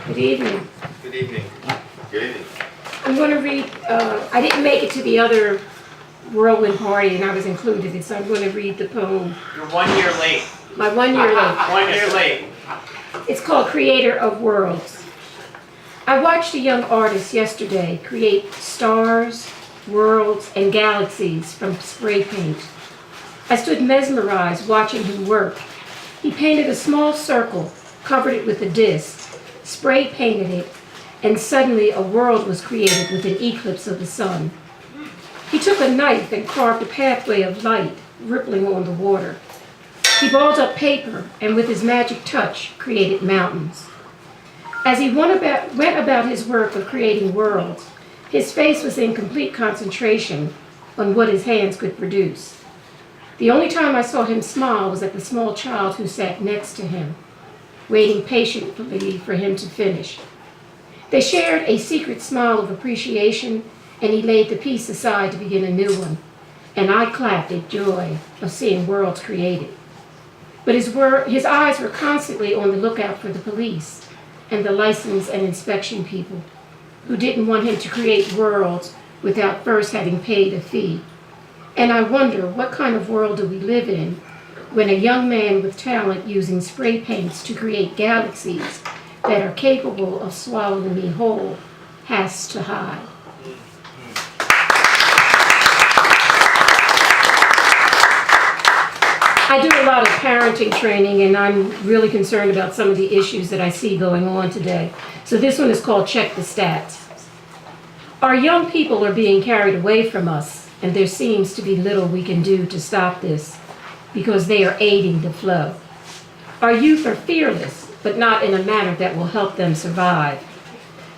Good evening. Good evening. Good evening. I'm going to read, I didn't make it to the other Whirlwind party and I was included, so I'm going to read the poem. You're 1 year late. My 1 year late. 1 year late. It's called Creator of Worlds. I watched a young artist yesterday create stars, worlds, and galaxies from spray paint. I stood mesmerized watching him work. He painted a small circle, covered it with a disc, spray painted it, and suddenly a world was created with an eclipse of the sun. He took a knife and carved a pathway of light rippling on the water. He balled up paper and with his magic touch created mountains. As he went about his work of creating worlds, his face was in complete concentration on what his hands could produce. The only time I saw him smile was at the small child who sat next to him, waiting patiently for him to finish. They shared a secret smile of appreciation, and he laid the piece aside to begin a new one, and I clapped in joy of seeing worlds created. But his eyes were constantly on the lookout for the police and the license and inspection people who didn't want him to create worlds without first having paid a fee. And I wonder, what kind of world do we live in when a young man with talent using spray paints to create galaxies that are capable of swallowing me whole has to hide? I do a lot of parenting training, and I'm really concerned about some of the issues that I see going on today. So this one is called Check the Stats. Our young people are being carried away from us, and there seems to be little we can do to stop this because they are aiding the flow. Our youth are fearless, but not in a manner that will help them survive.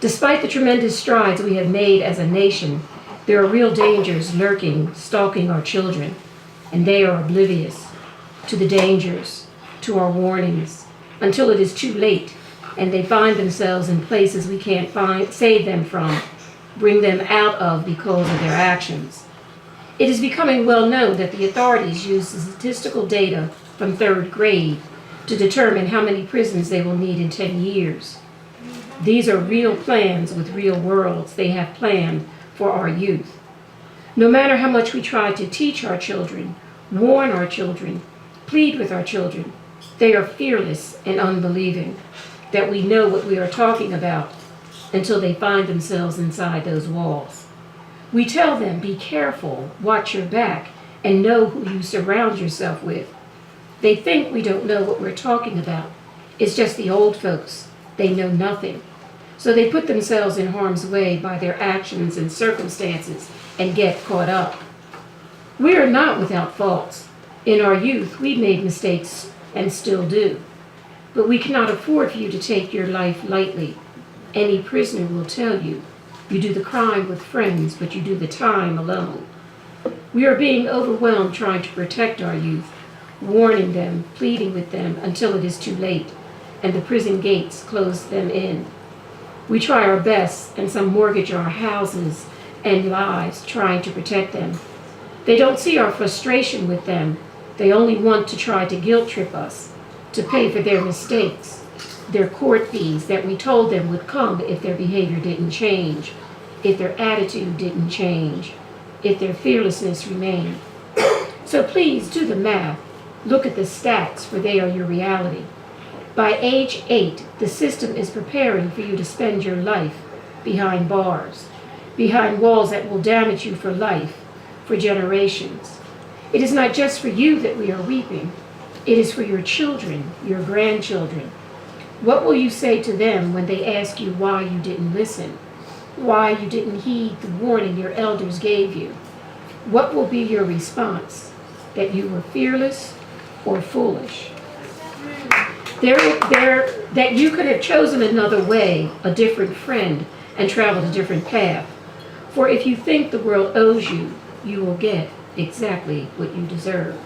Despite the tremendous strides we have made as a nation, there are real dangers lurking, stalking our children, and they are oblivious to the dangers, to our warnings, until it is too late and they find themselves in places we can't save them from, bring them out of because of their actions. It is becoming well known that the authorities use the statistical data from 3rd grade to determine how many prisons they will need in 10 years. These are real plans with real worlds they have planned for our youth. No matter how much we try to teach our children, warn our children, plead with our children, they are fearless and unbelieving that we know what we are talking about until they find themselves inside those walls. We tell them, be careful, watch your back, and know who you surround yourself with. They think we don't know what we're talking about. It's just the old folks. They know nothing. So they put themselves in harm's way by their actions and circumstances and get caught up. We are not without faults. In our youth, we made mistakes and still do. But we cannot afford for you to take your life lightly. Any prisoner will tell you, you do the crime with friends, but you do the time alone. We are being overwhelmed trying to protect our youth, warning them, pleading with them until it is too late, and the prison gates close them in. We try our best, and some mortgage our houses and lives trying to protect them. They don't see our frustration with them. They only want to try to guilt trip us, to pay for their mistakes, their court fees that we told them would come if their behavior didn't change, if their attitude didn't change, if their fearlessness remained. So please do the math. Look at the stats, for they are your reality. By age 8, the system is preparing for you to spend your life behind bars, behind walls that will damage you for life, for generations. It is not just for you that we are weeping. It is for your children, your grandchildren. What will you say to them when they ask you why you didn't listen, why you didn't heed the warning your elders gave you? What will be your response? That you were fearless or foolish? That you could have chosen another way, a different friend, and traveled a different path. For if you think the world owes you, you will get exactly what you deserve.